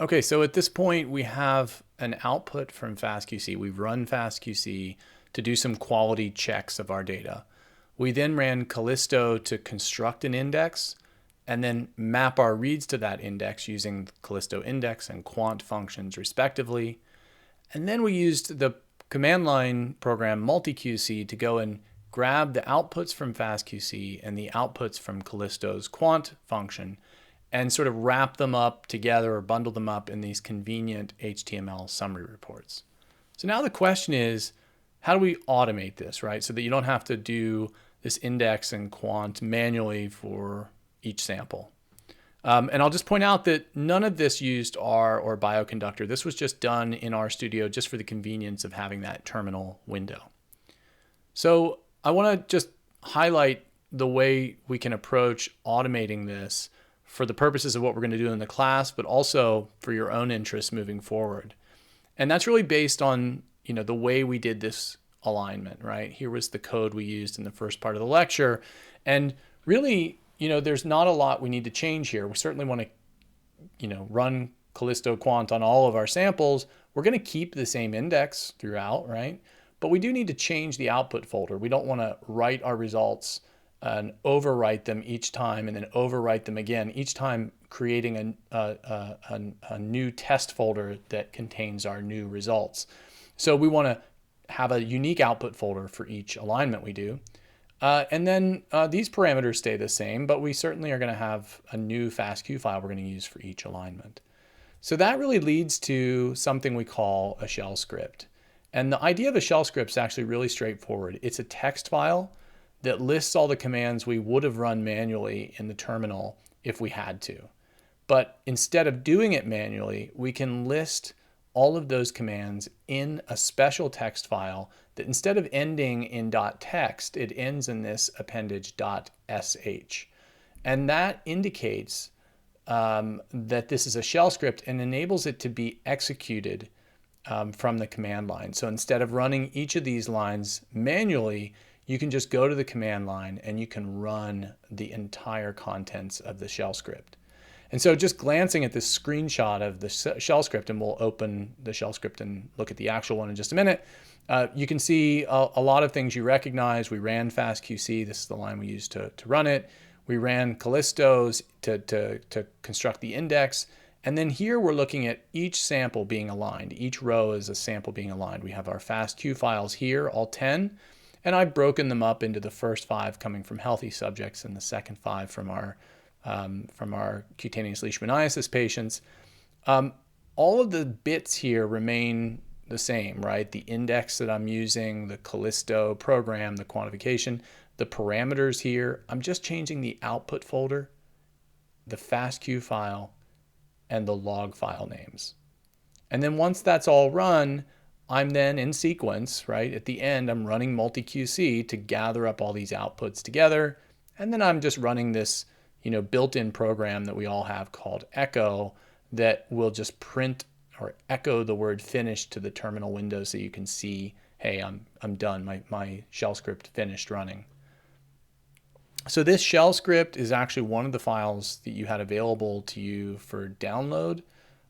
Okay, so at this point we have an output from FastQC. We've run FastQC to do some quality checks of our data. We then ran Callisto to construct an index and then map our reads to that index using Callisto index and quant functions respectively. And then we used the command line program multiqc to go and grab the outputs from FastQC and the outputs from Callisto's quant function and sort of wrap them up together or bundle them up in these convenient HTML summary reports. So now the question is, how do we automate this, right? So that you don't have to do this index and quant manually for each sample. And I'll just point out that none of this used R or Bioconductor. This was just done in RStudio just for the convenience of having that terminal window. So I want to just highlight the way we can approach automating this for the purposes of what we're going to do in the class, but also for your own interests moving forward. And that's really based on, the way we did this alignment, right? Here was the code we used in the first part of the lecture. And really, there's not a lot we need to change here. We certainly want to, run Callisto Quant on all of our samples. We're going to keep the same index throughout, right? But we do need to change the output folder. We don't want to write our results and overwrite them each time and then overwrite them again, each time creating a new test folder that contains our new results. So we want to have a unique output folder for each alignment we do. And then these parameters stay the same, but we certainly are going to have a new FASTQ file we're going to use for each alignment. So that really leads to something we call a shell script. And the idea of a shell script is actually really straightforward. It's a text file that lists all the commands we would have run manually in the terminal if we had to. But instead of doing it manually, we can list all of those commands in a special text file that instead of ending in .text, it ends in this appendage .sh. And that indicates that this is a shell script and enables it to be executed from the command line. So instead of running each of these lines manually, you can just go to the command line and you can run the entire contents of the shell script. And so just glancing at this screenshot of the shell script, and we'll open the shell script and look at the actual one in just a minute, you can see a lot of things you recognize. We ran FastQC. This is the line we used to run it. We ran Callisto's to construct the index. And then here we're looking at each sample being aligned. Each row is a sample being aligned. We have our FastQ files here, all 10. And I've broken them up into the first 5 coming from healthy subjects and the second 5 from our cutaneous leishmaniasis patients. All of the bits here remain the same, right? The index that I'm using, the Callisto program, the quantification, the parameters here. I'm just changing the output folder, the FastQ file, and the log file names. And then once that's all run, I'm then in sequence, right? At the end, I'm running multiqc to gather up all these outputs together. And then I'm just running this, built-in program that we all have called echo that will just print or echo the word finished to the terminal window so you can see, hey, I'm done. My shell script finished running. So this shell script is actually one of the files that you had available to you for download.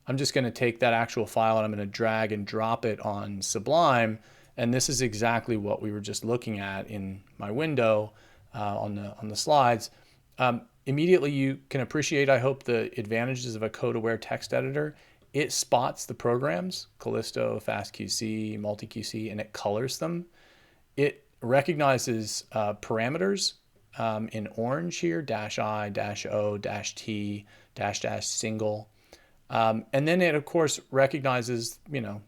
I'm just going to take that actual file and I'm going to drag and drop it on Sublime. And this is exactly what we were just looking at in my window on the slides. Immediately you can appreciate, I hope, the advantages of a code-aware text editor. It spots the programs, Callisto, FastQC, MultiQC, and it colors them. It recognizes parameters in orange here, -I, -O, -T, -- single. And then it, of course, recognizes,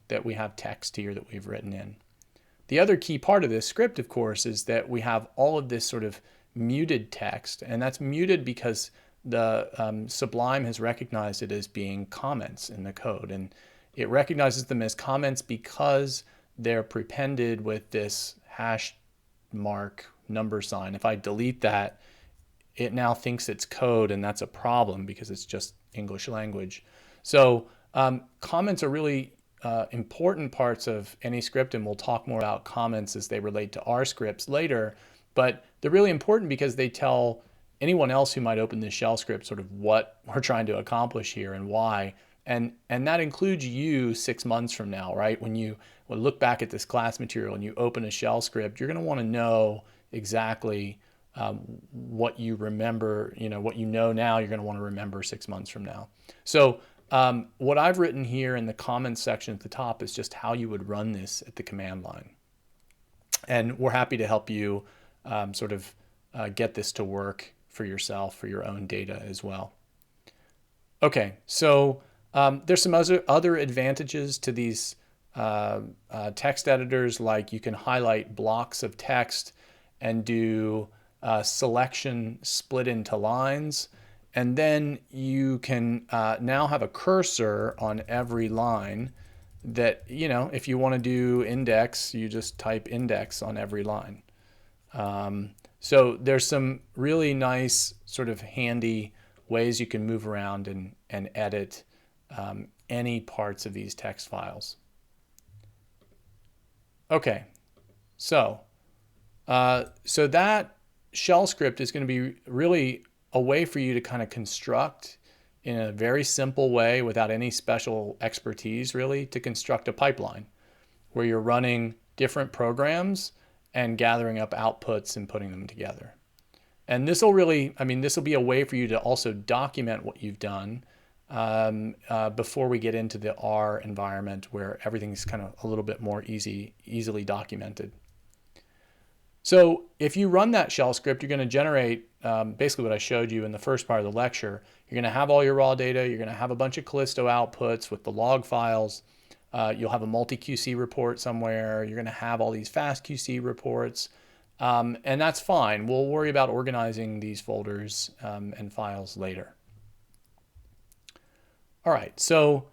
that we have text here that we've written in. The other key part of this script, of course, is that we have all of this sort of muted text, and that's muted because the Sublime has recognized it as being comments in the code, and it recognizes them as comments because they're prepended with this hash mark number sign. If I delete that, it now thinks it's code, and that's a problem because it's just English language. So comments are really important parts of any script, and we'll talk more about comments as they relate to our scripts later. But they're really important because they tell anyone else who might open this shell script sort of what we're trying to accomplish here and why. And that includes you 6 months from now, right? When you look back at this class material and you open a shell script, you're going to want to know exactly what you remember, what you know now, you're going to want to remember 6 months from now. So what I've written here in the comments section at the top is just how you would run this at the command line. And we're happy to help you get this to work for yourself, for your own data as well. Okay, so there's some other advantages to these text editors, like you can highlight blocks of text and do selection split into lines. And then you can now have a cursor on every line that, if you want to do index, you just type index on every line. So there's some really nice sort of handy ways you can move around and edit any parts of these text files. Okay, so that shell script is going to be really a way for you to kind of construct in a very simple way without any special expertise, really, to construct a pipeline where you're running different programs and gathering up outputs and putting them together. And this will be a way for you to also document what you've done before we get into the R environment where everything's kind of a little bit more easily documented. So if you run that shell script, you're going to generate basically what I showed you in the first part of the lecture. You're going to have all your raw data. You're going to have a bunch of Callisto outputs with the log files. You'll have a multi-QC report somewhere. You're going to have all these fast QC reports. And that's fine. We'll worry about organizing these folders and files later. All right, so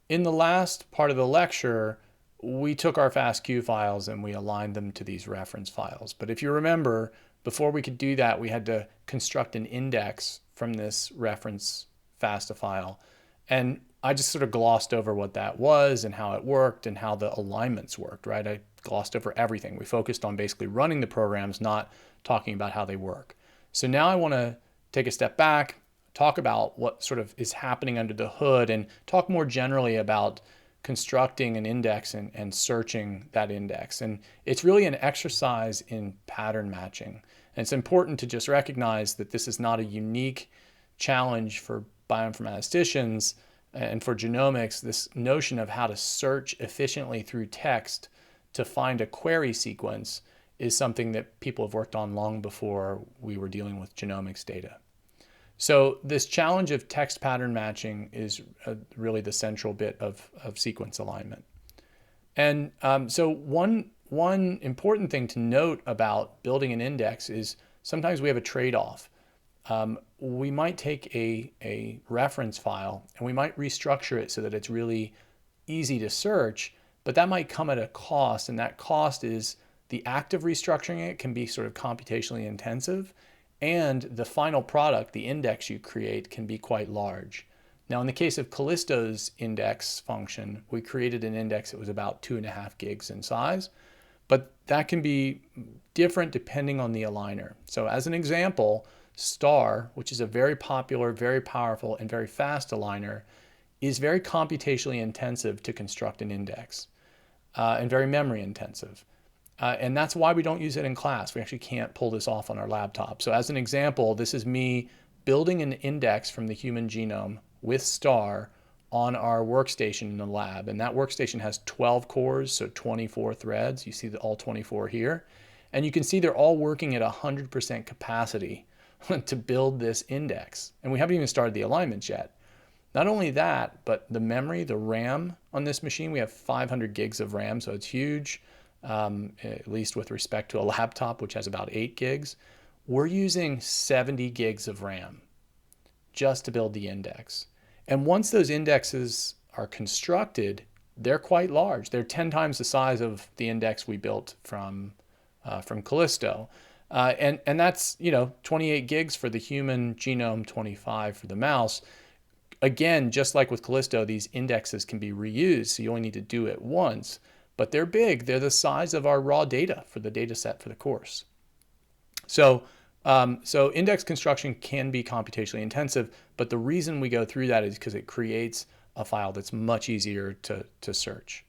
in the last part of the lecture, we took our FASTQ files and we aligned them to these reference files. But if you remember, before we could do that, we had to construct an index from this reference FASTA file. And I just sort of glossed over what that was and how it worked and how the alignments worked, right? I glossed over everything. We focused on basically running the programs, not talking about how they work. So now I want to take a step back, talk about what sort of is happening under the hood, and talk more generally about constructing an index and searching that index. And it's really an exercise in pattern matching. And it's important to just recognize that this is not a unique challenge for bioinformaticians and for genomics. This notion of how to search efficiently through text to find a query sequence is something that people have worked on long before we were dealing with genomics data. So this challenge of text pattern matching is really the central bit of sequence alignment. And so one important thing to note about building an index is sometimes we have a trade-off. We might take a reference file and we might restructure it so that it's really easy to search, but that might come at a cost, and that cost is the act of restructuring it can be sort of computationally intensive, and the final product, the index you create, can be quite large. Now, in the case of Callisto's index function, we created an index that was about 2.5 gigs in size, but that can be different depending on the aligner. So as an example, star, which is a very popular, very powerful, and very fast aligner, is very computationally intensive to construct an index and very memory intensive. And that's why we don't use it in class. We actually can't pull this off on our laptop. So as an example, this is me building an index from the human genome with star on our workstation in the lab. And that workstation has 12 cores, so 24 threads. You see all 24 here. And you can see they're all working at 100% capacity to build this index. And we haven't even started the alignments yet. Not only that, but the memory, the RAM on this machine, we have 500 gigs of RAM, so it's huge. At least with respect to a laptop, which has about 8 gigs. We're using 70 gigs of RAM just to build the index. And once those indexes are constructed, they're quite large. They're 10 times the size of the index we built from Callisto. And that's 28 gigs for the human genome, 25 for the mouse. Again, just like with Callisto, these indexes can be reused, so you only need to do it once. But they're big. They're the size of our raw data for the data set for the course. So index construction can be computationally intensive, but the reason we go through that is because it creates a file that's much easier to search.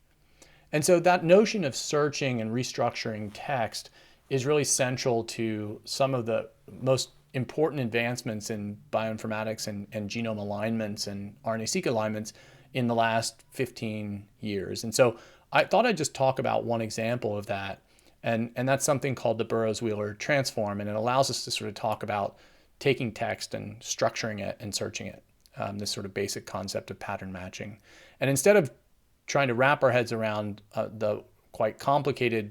And so that notion of searching and restructuring text is really central to some of the most important advancements in bioinformatics and genome alignments and RNA-seq alignments in the last 15 years. And so I thought I'd just talk about one example of that. And that's something called the Burrows-Wheeler transform. And it allows us to sort of talk about taking text and structuring it and searching it, this sort of basic concept of pattern matching. And instead of trying to wrap our heads around the quite complicated,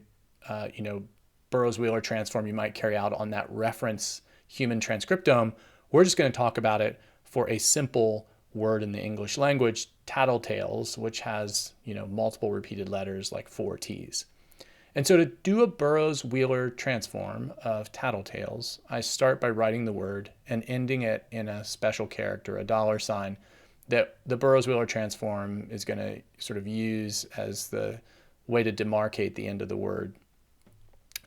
Burrows-Wheeler transform you might carry out on that reference human transcriptome, we're just going to talk about it for a simple word in the English language, tattletales, which has multiple repeated letters like 4 T's. And so to do a Burrows-Wheeler transform of tattletales, I start by writing the word and ending it in a special character, a $, that the Burrows-Wheeler transform is going to sort of use as the way to demarcate the end of the word.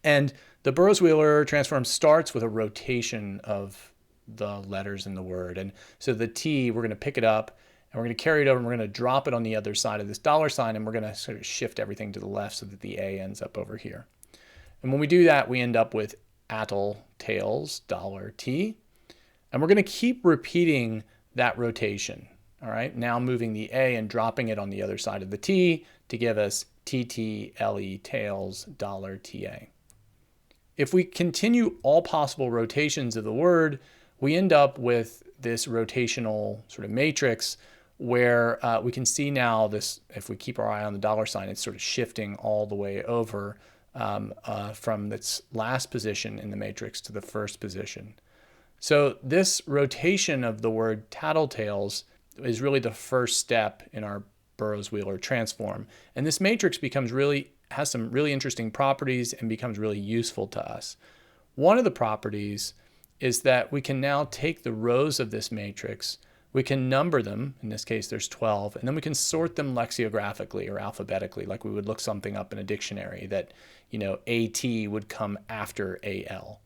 And the Burrows-Wheeler transform starts with a rotation of the letters in the word. And so the T, we're going to pick it up and we're going to carry it over and we're going to drop it on the other side of this $, and we're going to sort of shift everything to the left so that the A ends up over here. And when we do that, we end up with attle tails $T. And we're going to keep repeating that rotation. All right, now moving the A and dropping it on the other side of the T to give us TTLE tails $TA. If we continue all possible rotations of the word, we end up with this rotational sort of matrix where we can see now this, if we keep our eye on the $, it's sort of shifting all the way over from its last position in the matrix to the first position. So this rotation of the word tattletales is really the first step in our Burrows-Wheeler transform. And this matrix has some really interesting properties and becomes really useful to us. One of the properties is that we can now take the rows of this matrix, we can number them, in this case there's 12, and then we can sort them lexicographically or alphabetically, like we would look something up in a dictionary that, AT would come after AL.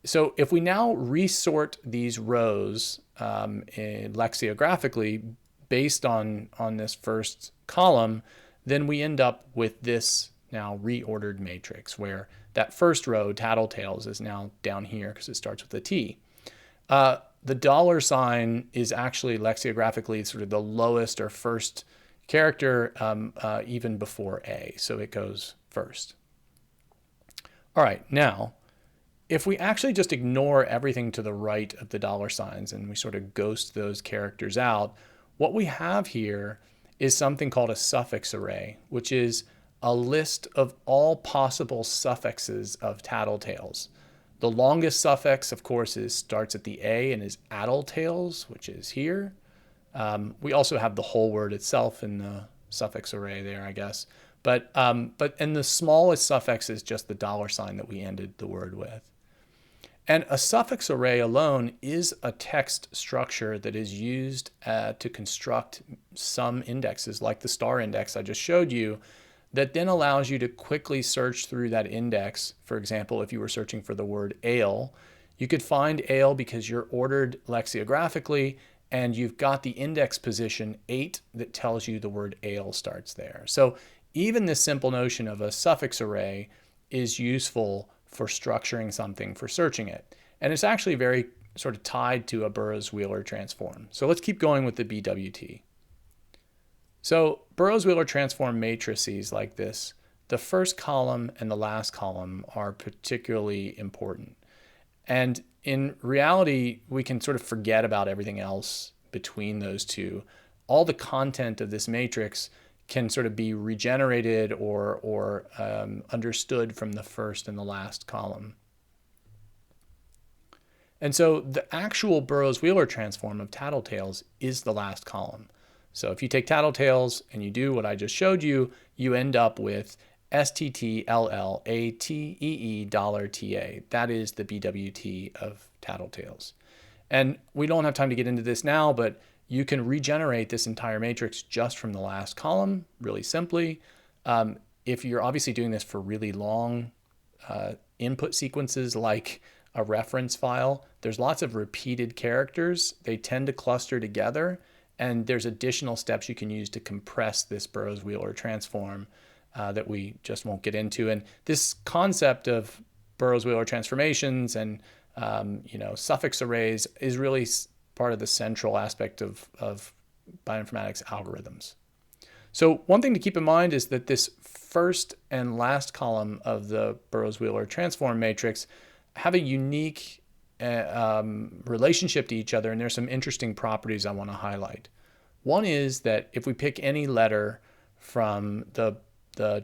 So if we now resort these rows lexicographically based on this first column, then we end up with this now reordered matrix where that first row, tattletales, is now down here because it starts with a T. The $ is actually lexicographically sort of the lowest or first character even before A, so it goes first. All right, now, if we actually just ignore everything to the right of the $ and we sort of ghost those characters out, what we have here is something called a suffix array, which is a list of all possible suffixes of tattletales. The longest suffix, of course, starts at the A and is attletails, which is here. We also have the whole word itself in the suffix array there, I guess. But the smallest suffix is just the $ that we ended the word with. And a suffix array alone is a text structure that is used to construct some indexes, like the star index I just showed you, that then allows you to quickly search through that index. For example, if you were searching for the word ale, you could find ale because you're ordered lexicographically and you've got the index position 8 that tells you the word ale starts there. So even this simple notion of a suffix array is useful for structuring something, for searching it. And it's actually very sort of tied to a Burrows-Wheeler transform. So let's keep going with the BWT. So Burrows-Wheeler transform matrices like this, the first column and the last column are particularly important. And in reality, we can sort of forget about everything else between those two. All the content of this matrix can sort of be regenerated or understood from the first and the last column. And so the actual Burrows-Wheeler transform of tattletales is the last column. So if you take tattletales and you do what I just showed you, you end up with STTLLATEE $TA. That is the BWT of tattletales. And we don't have time to get into this now, but you can regenerate this entire matrix just from the last column, really simply. If you're obviously doing this for really long input sequences like a reference file, there's lots of repeated characters. They tend to cluster together. And there's additional steps you can use to compress this Burrows-Wheeler transform that we just won't get into. And this concept of Burrows-Wheeler transformations and suffix arrays is really part of the central aspect of bioinformatics algorithms. So one thing to keep in mind is that this first and last column of the Burrows-Wheeler transform matrix have a unique relationship to each other, and there's some interesting properties I want to highlight. One is that if we pick any letter from the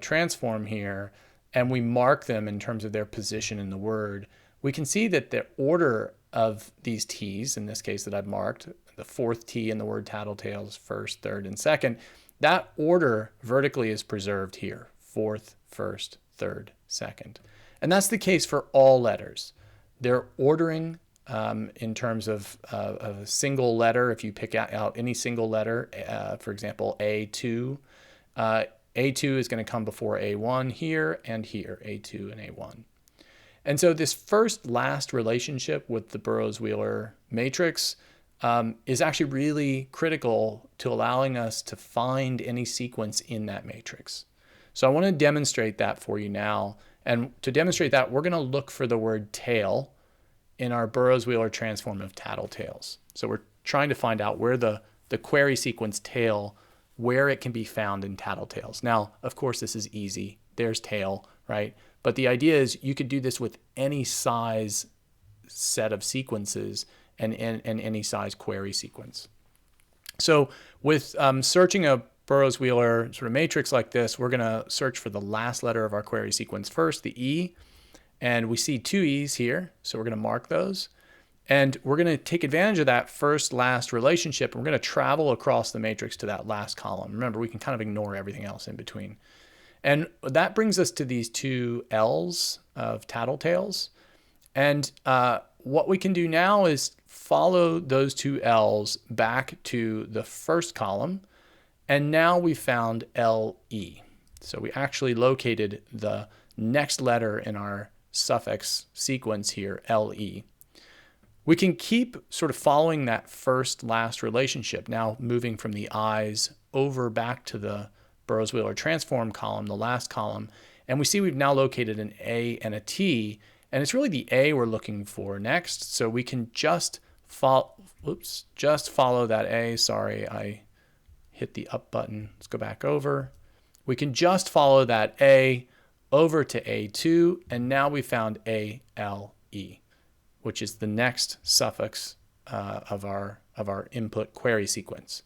transform here and we mark them in terms of their position in the word, we can see that the order of these T's, in this case that I've marked, the fourth T in the word tattletales, first, third, and second, that order vertically is preserved here, fourth, first, third, second. And that's the case for all letters. They're ordering in terms of a single letter. If you pick out any single letter, for example, A2, A2 is going to come before A1 here and here, A2 and A1. And so this first last relationship with the Burrows-Wheeler matrix is actually really critical to allowing us to find any sequence in that matrix. So I want to demonstrate that for you now. And to demonstrate that, we're going to look for the word tail in our Burrows-Wheeler transform of tattletales. So we're trying to find out where the query sequence tail, where it can be found in tattletales. Now, of course, this is easy. There's tail, right? But the idea is you could do this with any size set of sequences and any size query sequence. So with searching a Burrows-Wheeler sort of matrix like this, we're going to search for the last letter of our query sequence first, the E. And we see two E's here, so we're going to mark those. And we're going to take advantage of that first-last relationship. And we're going to travel across the matrix to that last column. Remember, we can kind of ignore everything else in between. And that brings us to these two L's of tattletales. And what we can do now is follow those two L's back to the first column. And now we found LE. So we actually located the next letter in our suffix sequence here, LE. We can keep sort of following that first last relationship, now moving from the I's over back to the Burrows-Wheeler transform column, the last column, and we see we've now located an A and a T, and it's really the A we're looking for next. So we can just follow that A. Sorry, I hit the up button. Let's go back over. We can just follow that A over to A2, and now we found ALE, which is the next suffix of our input query sequence.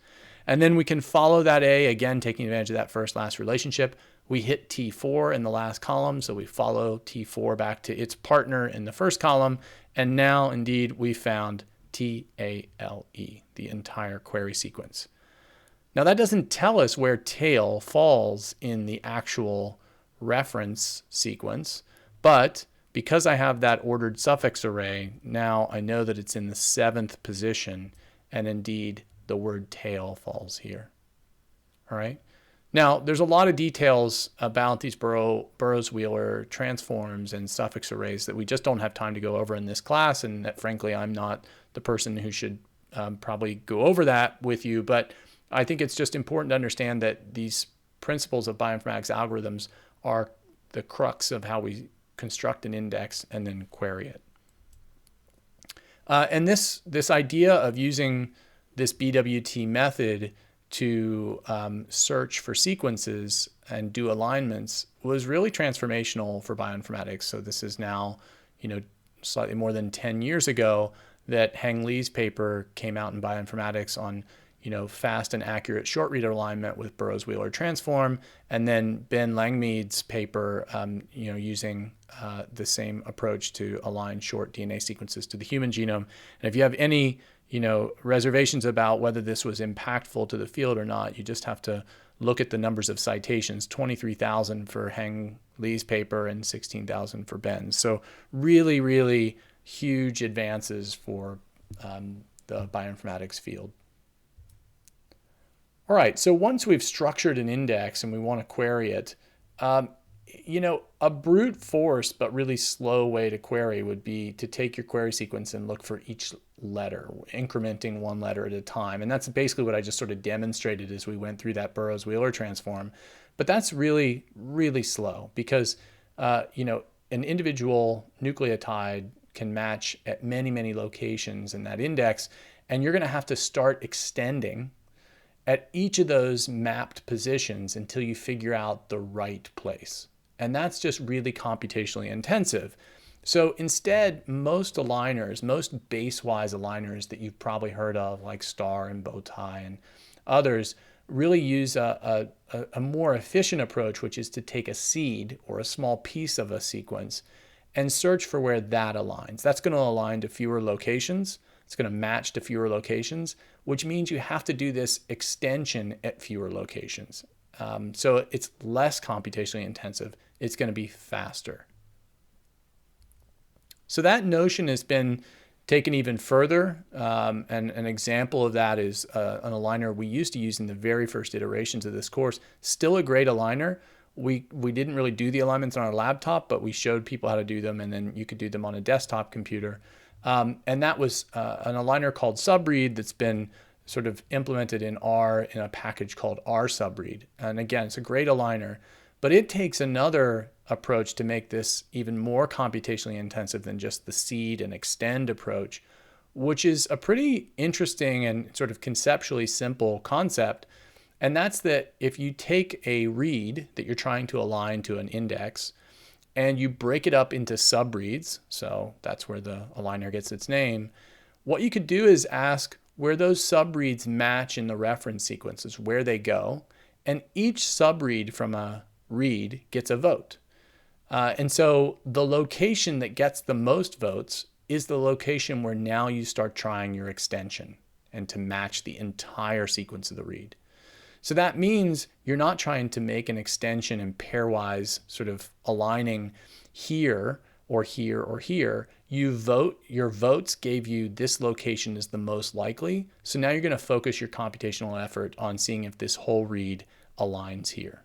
And then we can follow that A, again, taking advantage of that first last relationship. We hit T4 in the last column, so we follow T4 back to its partner in the first column, and now indeed we found TALE, the entire query sequence. Now that doesn't tell us where tail falls in the actual reference sequence, but because I have that ordered suffix array, now I know that it's in the 7th position, and indeed the word tail falls here. All right. Now, there's a lot of details about these Burrows-Wheeler transforms and suffix arrays that we just don't have time to go over in this class, and that frankly, I'm not the person who should probably go over that with you, but I think it's just important to understand that these principles of bioinformatics algorithms are the crux of how we construct an index and then query it. And this idea of using this BWT method to search for sequences and do alignments was really transformational for bioinformatics. So this is now, slightly more than 10 years ago that Heng Li's paper came out in bioinformatics on fast and accurate short reader alignment with Burrows-Wheeler transform, and then Ben Langmead's paper, using the same approach to align short DNA sequences to the human genome. And if you have any, reservations about whether this was impactful to the field or not, you just have to look at the numbers of citations: 23,000 for Heng Li's paper and 16,000 for Ben's. So really, really huge advances for the bioinformatics field. All right, so once we've structured an index and we want to query it, a brute force but really slow way to query would be to take your query sequence and look for each letter, incrementing one letter at a time. And that's basically what I just sort of demonstrated as we went through that Burroughs-Wheeler transform. But that's really, really slow because, an individual nucleotide can match at many, many locations in that index. And you're going to have to start extending at each of those mapped positions until you figure out the right place. And that's just really computationally intensive. So instead, most aligners, most base-wise aligners that you've probably heard of, like Star and Bowtie and others, really use a more efficient approach, which is to take a seed or a small piece of a sequence and search for where that aligns. That's going to align to fewer locations. It's going to match to fewer locations, which means you have to do this extension at fewer locations. So it's less computationally intensive. It's going to be faster. So that notion has been taken even further. And an example of that is an aligner we used to use in the very first iterations of this course. Still a great aligner. We didn't really do the alignments on our laptop, but we showed people how to do them, and then you could do them on a desktop computer. And that was an aligner called Subread that's been sort of implemented in R in a package called R Subread. And again, it's a great aligner, but it takes another approach to make this even more computationally intensive than just the seed and extend approach, which is a pretty interesting and sort of conceptually simple concept. And that's that if you take a read that you're trying to align to an index and you break it up into subreads, so that's where the aligner gets its name, what you could do is ask where those subreads match in the reference sequences, where they go, and each subread from a read gets a vote. And so the location that gets the most votes is the location where now you start trying your extension and to match the entire sequence of the read. So that means you're not trying to make an extension in pairwise sort of aligning here or here or here. You vote, your votes gave you this location is the most likely. So now you're going to focus your computational effort on seeing if this whole read aligns here.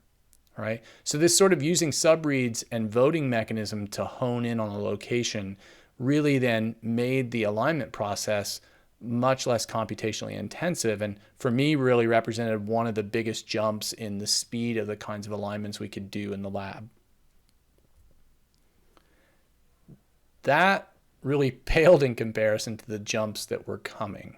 All right. So this sort of using subreads and voting mechanism to hone in on a location really then made the alignment process much less computationally intensive, and for me really represented one of the biggest jumps in the speed of the kinds of alignments we could do in the lab. That really paled in comparison to the jumps that were coming.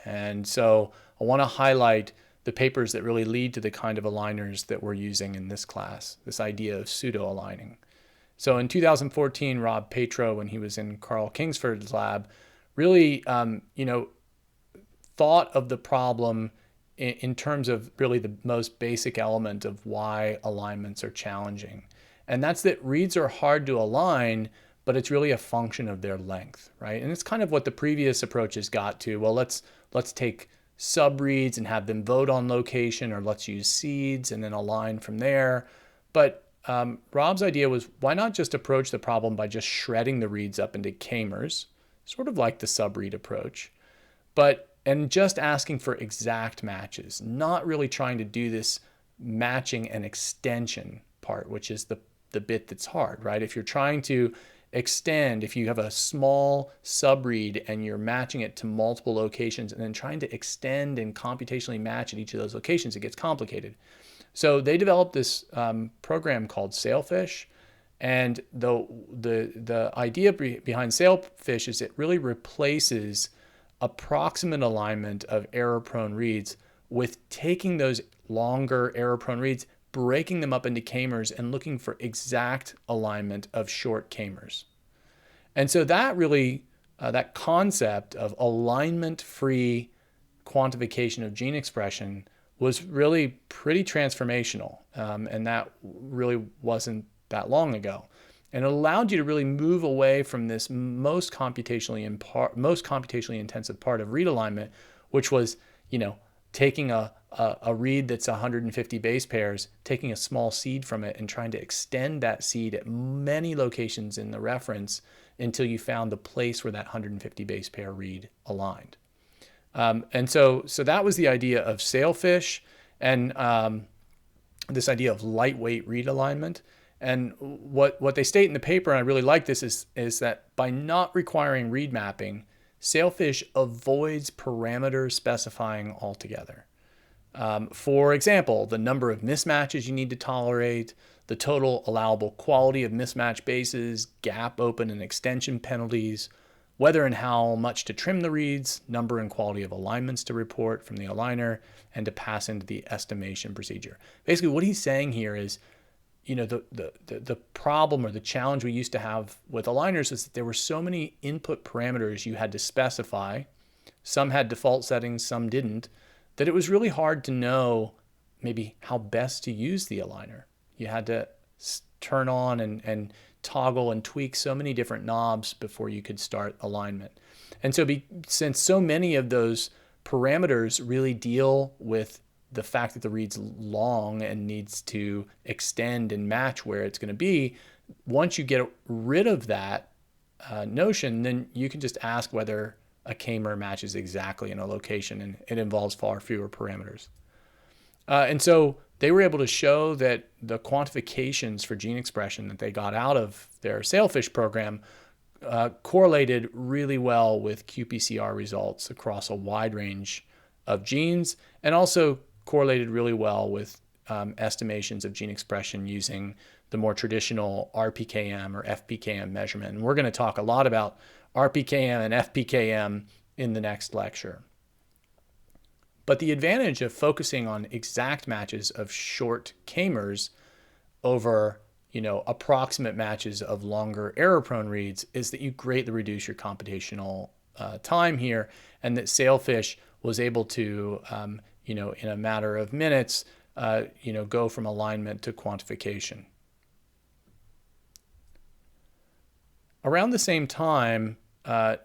And so I want to highlight the papers that really lead to the kind of aligners that we're using in this class, this idea of pseudo-aligning. So in 2014, Rob Petro, when he was in Carl Kingsford's lab, really, thought of the problem in terms of really the most basic element of why alignments are challenging. And that's that reads are hard to align, but it's really a function of their length, right? And it's kind of what the previous approaches got to. Well, let's take subreads and have them vote on location, or let's use seeds and then align from there. But Rob's idea was, why not just approach the problem by just shredding the reads up into k-mers, sort of like the subread approach, and just asking for exact matches, not really trying to do this matching and extension part, which is the bit that's hard, right? If you're trying to extend, if you have a small subread and you're matching it to multiple locations and then trying to extend and computationally match at each of those locations, it gets complicated. So they developed this program called Sailfish. And the idea behind Sailfish is it really replaces approximate alignment of error-prone reads with taking those longer error-prone reads, breaking them up into k-mers, and looking for exact alignment of short k-mers. And so that really, that concept of alignment-free quantification of gene expression was really pretty transformational. And that really wasn't that long ago. And it allowed you to really move away from this most computationally intensive part of read alignment, which was, taking a read that's 150 base pairs, taking a small seed from it and trying to extend that seed at many locations in the reference until you found the place where that 150 base pair read aligned. And so that was the idea of Sailfish and this idea of lightweight read alignment. And what they state in the paper, and I really like this, is that by not requiring read mapping, Sailfish avoids parameter specifying altogether. For example, the number of mismatches you need to tolerate, the total allowable quality of mismatch bases, gap open and extension penalties, whether and how much to trim the reads, number and quality of alignments to report from the aligner, and to pass into the estimation procedure. Basically, what he's saying here is, the problem or the challenge we used to have with aligners is that there were so many input parameters you had to specify. Some had default settings, some didn't, that it was really hard to know maybe how best to use the aligner. You had to turn on and toggle and tweak so many different knobs before you could start alignment. And so since so many of those parameters really deal with the fact that the read's long and needs to extend and match where it's going to be, once you get rid of that notion, then you can just ask whether a K-mer matches exactly in a location, and it involves far fewer parameters. And so they were able to show that the quantifications for gene expression that they got out of their Sailfish program correlated really well with qPCR results across a wide range of genes, and also correlated really well with estimations of gene expression using the more traditional RPKM or FPKM measurement. And we're going to talk a lot about RPKM and FPKM in the next lecture. But the advantage of focusing on exact matches of short K-mers over, approximate matches of longer error-prone reads is that you greatly reduce your computational time here, and that Sailfish was able to, in a matter of minutes, go from alignment to quantification. Around the same time,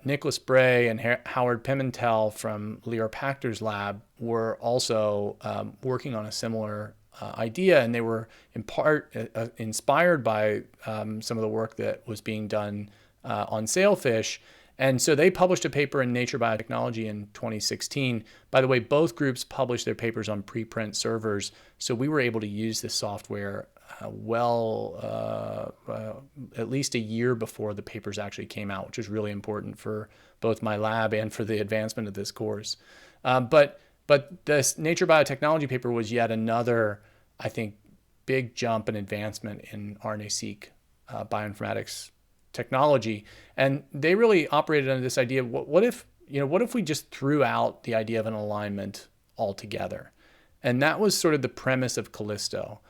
Nicholas Bray and Howard Pimentel from Lior Pachter's lab were also working on a similar idea, and they were in part inspired by some of the work that was being done on Sailfish. And so they published a paper in Nature Biotechnology in 2016. By the way, both groups published their papers on preprint servers, so we were able to use this software at least a year before the papers actually came out, which was really important for both my lab and for the advancement of this course. But this Nature Biotechnology paper was yet another, I think, big jump and advancement in RNA-seq bioinformatics technology. And they really operated under this idea of what if we just threw out the idea of an alignment altogether? And that was sort of the premise of Callisto.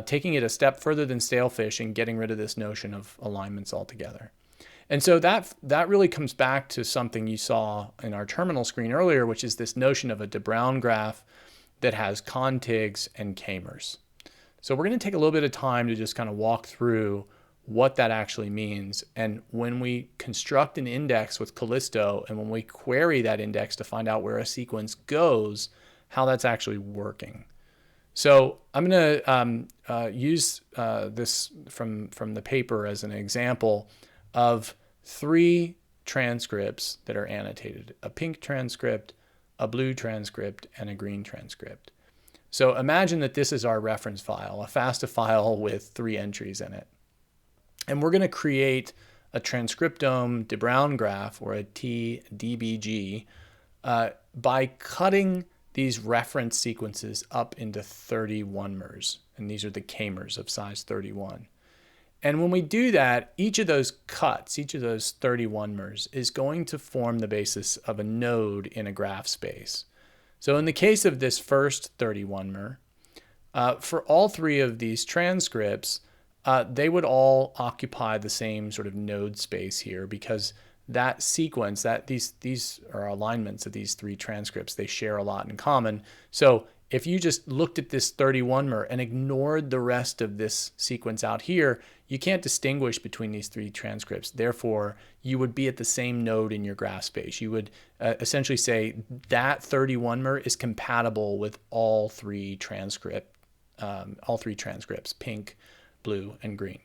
Taking it a step further than Sailfish and getting rid of this notion of alignments altogether. And so that really comes back to something you saw in our terminal screen earlier, which is this notion of a de Bruijn graph that has contigs and K-mers. So we're going to take a little bit of time to just kind of walk through what that actually means. And when we construct an index with Callisto, and when we query that index to find out where a sequence goes, how that's actually working. So I'm going to use this from the paper as an example of 3 transcripts that are annotated: a pink transcript, a blue transcript, and a green transcript. So imagine that this is our reference file, a FASTA file with 3 entries in it. And we're going to create a transcriptome de Bruijn graph, or a TDBG, by cutting these reference sequences up into 31 mers, and these are the K-mers of size 31. And when we do that, each of those cuts, each of those 31 mers, is going to form the basis of a node in a graph space. So in the case of this first 31 mer, for all 3 of these transcripts, they would all occupy the same sort of node space here, because that sequence, these are alignments of these 3 transcripts, they share a lot in common. So if you just looked at this 31 mer and ignored the rest of this sequence out here, you can't distinguish between these 3 transcripts. Therefore, you would be at the same node in your graph space. You would essentially say that 31 mer is compatible with all 3 transcripts, pink, blue, and green.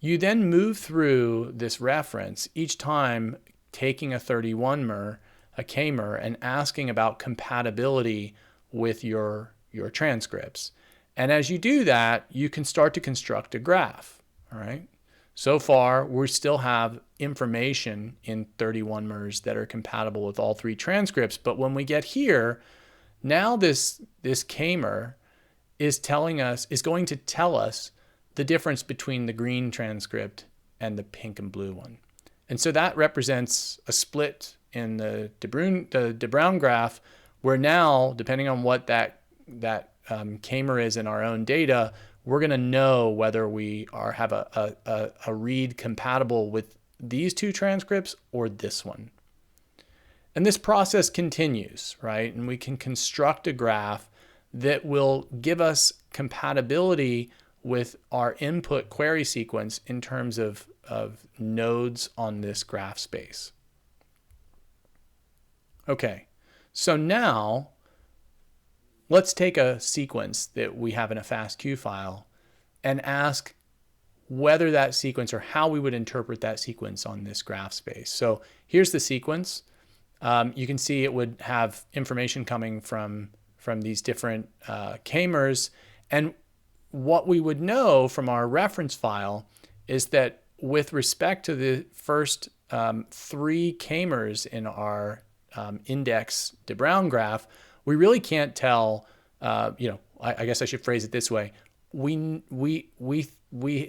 You then move through this reference, each time taking a 31 mer, a K-mer, and asking about compatibility with your transcripts. And as you do that, you can start to construct a graph. All right. So far, we still have information in 31 mers that are compatible with all 3 transcripts. But when we get here, now this k-mer is going to tell us the difference between the green transcript and the pink and blue one. And so that represents a split in the de Bruijn graph, where now, depending on what that k-mer is in our own data, we're going to know whether we have a read compatible with these 2 transcripts or this one. And this process continues, right? And we can construct a graph that will give us compatibility with our input query sequence in terms of nodes on this graph space. Okay, so now let's take a sequence that we have in a FASTQ file and ask whether that sequence, or how we would interpret that sequence on this graph space. So here's the sequence. You can see it would have information coming from these different k-mers. And what we would know from our reference file is that with respect to the first 3 k-mers in our index de Bruijn graph, we really can't tell, I guess I should phrase it this way. The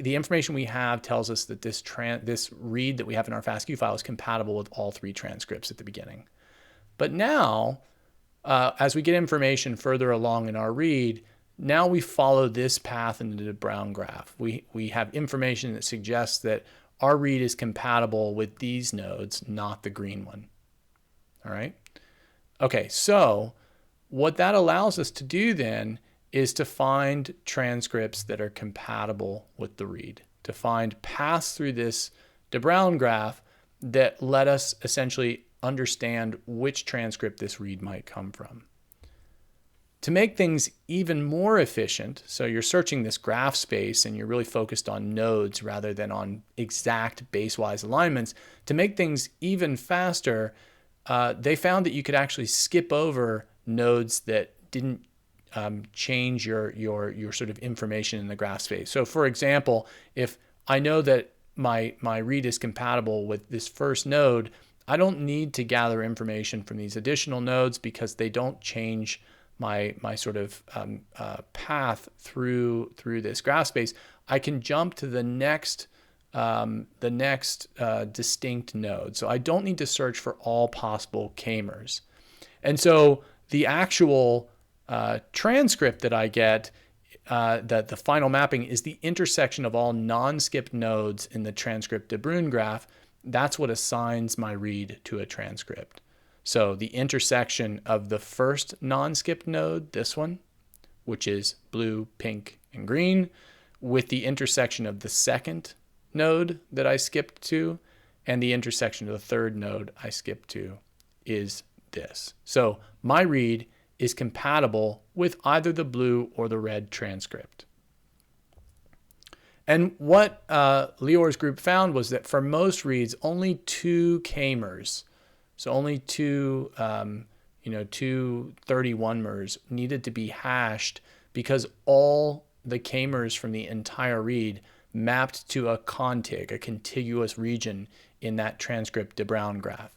information we have tells us that this read that we have in our FASTQ file is compatible with all 3 transcripts at the beginning. But now, as we get information further along in our read, now we follow this path in the de Bruijn graph. We have information that suggests that our read is compatible with these nodes, not the green one. All right? Okay, so what that allows us to do then is to find transcripts that are compatible with the read, to find paths through this de Bruijn graph that let us essentially understand which transcript this read might come from. To make things even more efficient, so you're searching this graph space and you're really focused on nodes rather than on exact base-wise alignments, to make things even faster, they found that you could actually skip over nodes that didn't change your sort of information in the graph space. So for example, if I know that my read is compatible with this first node, I don't need to gather information from these additional nodes because they don't change my sort of path through this graph space. I can jump to the next distinct node. So I don't need to search for all possible k-mers. And so the actual transcript that I get, that the final mapping is the intersection of all non-skipped nodes in the transcript de Bruijn graph. That's what assigns my read to a transcript. So the intersection of the first non-skipped node, this one, which is blue, pink, and green, with the intersection of the second node that I skipped to, and the intersection of the third node I skipped to, is this. So my read is compatible with either the blue or the red transcript. And what Lior's group found was that for most reads, only 2 k-mers, so only two 31 mers needed to be hashed because all the k-mers from the entire read mapped to a contig, a contiguous region in that transcript de Bruijn graph.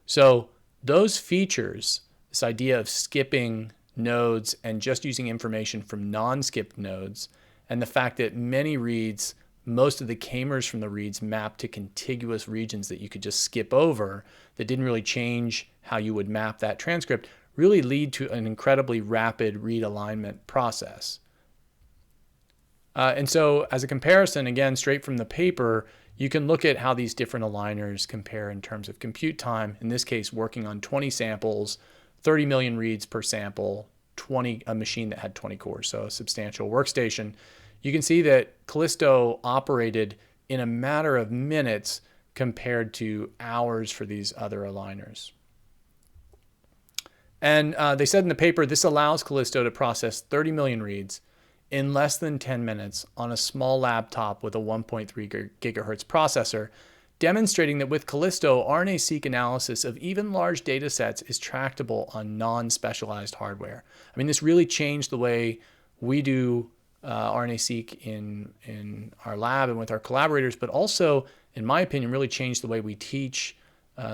So those features, this idea of skipping nodes and just using information from non-skipped nodes, and the fact that many reads, most of the k-mers from the reads map to contiguous regions that you could just skip over, that didn't really change how you would map that transcript, really lead to an incredibly rapid read alignment process. And so as a comparison, again, straight from the paper, you can look at how these different aligners compare in terms of compute time. In this case, working on 20 samples, 30 million reads per sample, a machine that had 20 cores, so a substantial workstation. You can see that Callisto operated in a matter of minutes compared to hours for these other aligners. And they said in the paper, this allows Callisto to process 30 million reads in less than 10 minutes on a small laptop with a 1.3 gigahertz processor, demonstrating that with Callisto, RNA-seq analysis of even large data sets is tractable on non-specialized hardware. I mean, this really changed the way we do RNA-seq in our lab and with our collaborators, but also in my opinion, really changed the way we teach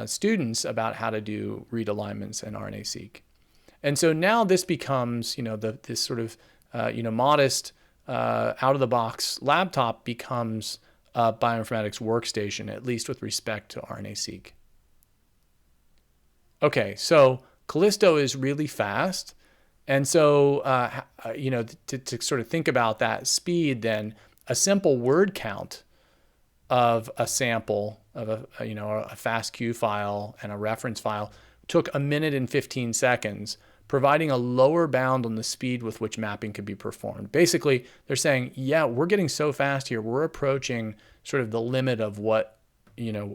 students about how to do read alignments and RNA-seq. And so now this becomes, this sort of, modest out-of-the-box laptop becomes a bioinformatics workstation, at least with respect to RNA-seq. Okay, so Callisto is really fast. And so, to sort of think about that speed, then a simple word count of a sample of a FASTQ file and a reference file took 1 minute and 15 seconds, providing a lower bound on the speed with which mapping could be performed. Basically, they're saying, yeah, we're getting so fast here, we're approaching sort of the limit of what,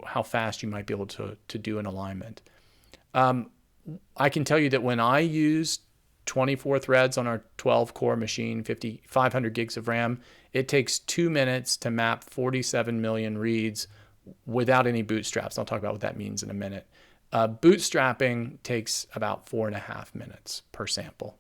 how fast you might be able to do an alignment. I can tell you that when I used 24 threads on our 12-core machine, 500 gigs of RAM, it takes 2 minutes to map 47 million reads without any bootstraps. I'll talk about what that means in a minute. Bootstrapping takes about 4.5 minutes per sample.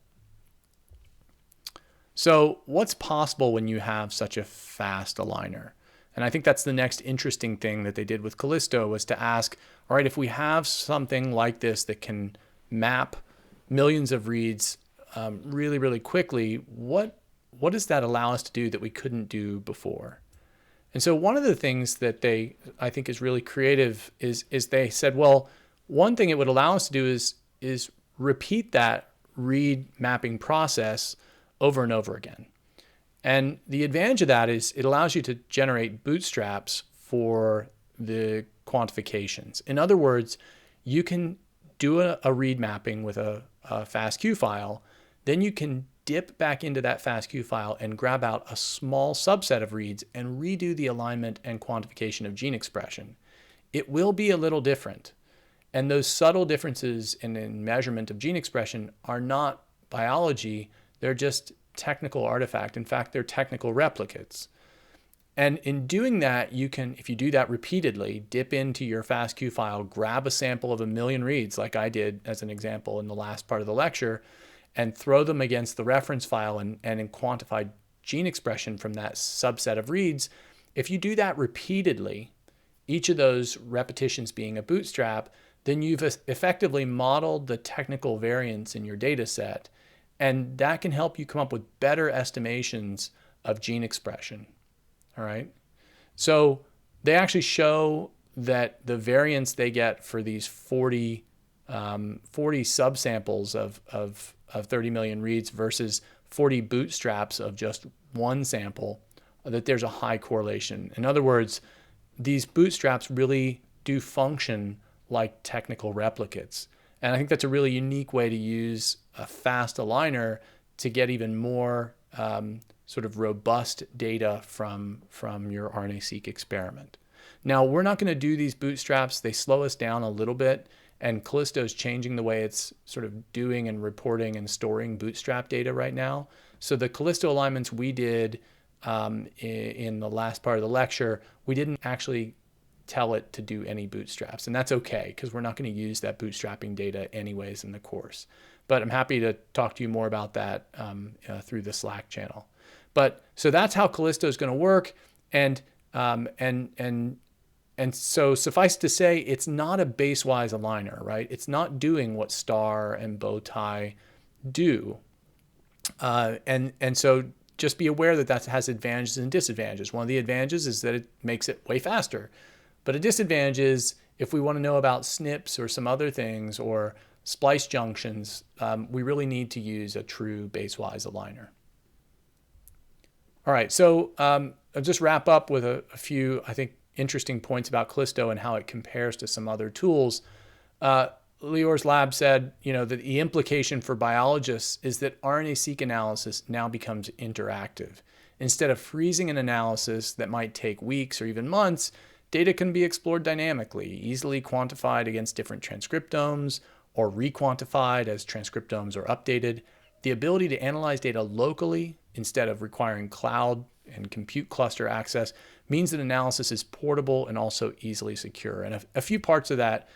So what's possible when you have such a fast aligner? And I think that's the next interesting thing that they did with Callisto, was to ask, all right, if we have something like this that can map millions of reads really, really quickly, what does that allow us to do that we couldn't do before? And so one of the things that I think is really creative is they said, well, one thing it would allow us to do is repeat that read mapping process over and over again. And the advantage of that is it allows you to generate bootstraps for the quantifications. In other words, you can do a read mapping with a FASTQ file, then you can dip back into that FASTQ file and grab out a small subset of reads and redo the alignment and quantification of gene expression. It will be a little different. And those subtle differences in measurement of gene expression are not biology, they're just technical artifact. In fact, they're technical replicates. And in doing that, you can, if you do that repeatedly, dip into your FASTQ file, grab a sample of 1 million reads, like I did as an example in the last part of the lecture, and throw them against the reference file and quantify gene expression from that subset of reads. If you do that repeatedly, each of those repetitions being a bootstrap, then you've effectively modeled the technical variance in your data set. And that can help you come up with better estimations of gene expression. All right. So they actually show that the variance they get for these 40 subsamples of 30 million reads versus 40 bootstraps of just one sample, that there's a high correlation. In other words, these bootstraps really do function like technical replicates. And I think that's a really unique way to use a fast aligner to get even more sort of robust data from your RNA-seq experiment. Now, we're not going to do these bootstraps. They slow us down a little bit, and Callisto is changing the way it's sort of doing and reporting and storing bootstrap data right now. So the Callisto alignments we did in the last part of the lecture, we didn't actually tell it to do any bootstraps. And that's okay, because we're not going to use that bootstrapping data anyways in the course. But I'm happy to talk to you more about that through the Slack channel. But so that's how Callisto is going to work. And so suffice to say, it's not a basewise aligner, right? It's not doing what star and bow tie do. And so just be aware that has advantages and disadvantages. One of the advantages is that it makes it way faster. But a disadvantage is if we want to know about SNPs or some other things or splice junctions, we really need to use a true basewise aligner. All right, so I'll just wrap up with a few, I think, interesting points about Callisto and how it compares to some other tools. Lior's lab said, that the implication for biologists is that RNA-seq analysis now becomes interactive. Instead of freezing an analysis that might take weeks or even months, data can be explored dynamically, easily quantified against different transcriptomes or requantified as transcriptomes are updated. The ability to analyze data locally instead of requiring cloud and compute cluster access means that analysis is portable and also easily secure. And a few parts of that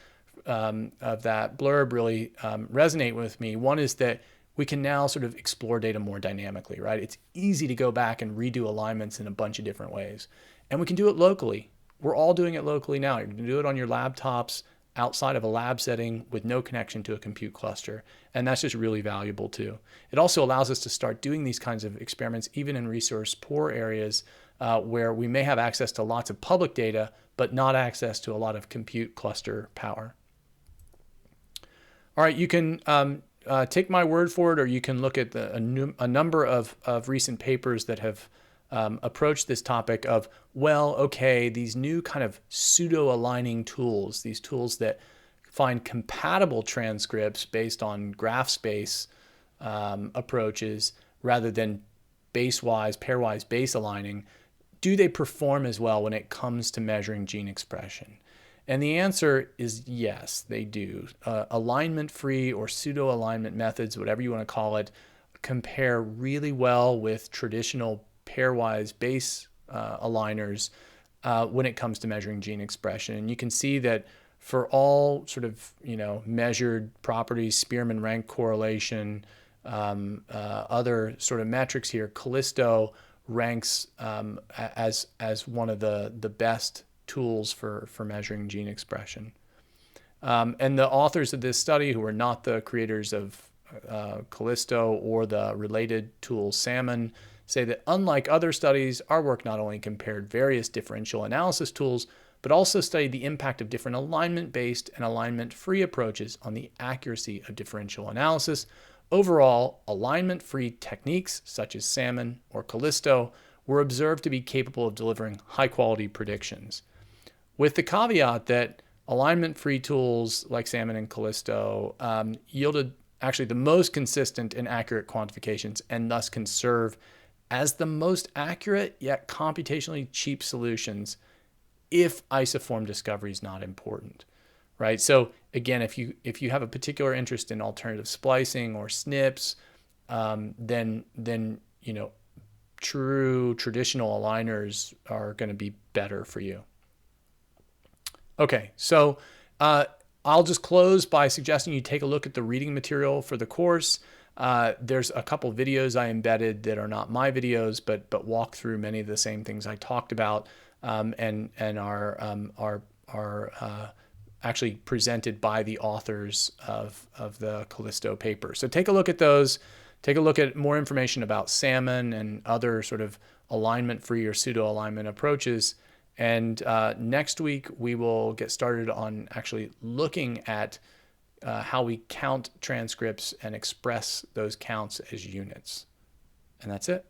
blurb really resonate with me. One is that we can now sort of explore data more dynamically, right? It's easy to go back and redo alignments in a bunch of different ways. And we can do it locally. we're all doing it locally now. You can do it on your laptops outside of a lab setting with no connection to a compute cluster. And that's just really valuable too. It also allows us to start doing these kinds of experiments even in resource poor areas where we may have access to lots of public data, but not access to a lot of compute cluster power. All right, you can take my word for it, or you can look at a number of recent papers that have approached this topic of, well, okay, these new kind of pseudo-aligning tools, these tools that find compatible transcripts based on graph space approaches rather than pairwise base aligning, do they perform as well when it comes to measuring gene expression? And the answer is yes, they do. Alignment-free or pseudo-alignment methods, whatever you want to call it, compare really well with traditional pairwise base aligners when it comes to measuring gene expression. And you can see that for all sort of measured properties, Spearman rank correlation, other sort of metrics here, Callisto ranks as one of the best tools for measuring gene expression. And the authors of this study, who are not the creators of Callisto or the related tool Salmon, say that unlike other studies, our work not only compared various differential analysis tools, but also studied the impact of different alignment-based and alignment-free approaches on the accuracy of differential analysis. Overall, alignment-free techniques such as Salmon or Callisto were observed to be capable of delivering high-quality predictions, with the caveat that alignment-free tools like Salmon and Callisto yielded actually the most consistent and accurate quantifications, and thus can serve as the most accurate yet computationally cheap solutions if isoform discovery is not important, right? So again, if you have a particular interest in alternative splicing or SNPs, then true traditional aligners are going to be better for you. Okay, so I'll just close by suggesting you take a look at the reading material for the course. There's a couple videos I embedded that are not my videos, but walk through many of the same things I talked about, and are actually presented by the authors of the Callisto paper. So take a look at those. Take a look at more information about Salmon and other sort of alignment-free or pseudo-alignment approaches. And next week, we will get started on actually looking at how we count transcripts and express those counts as units. And that's it.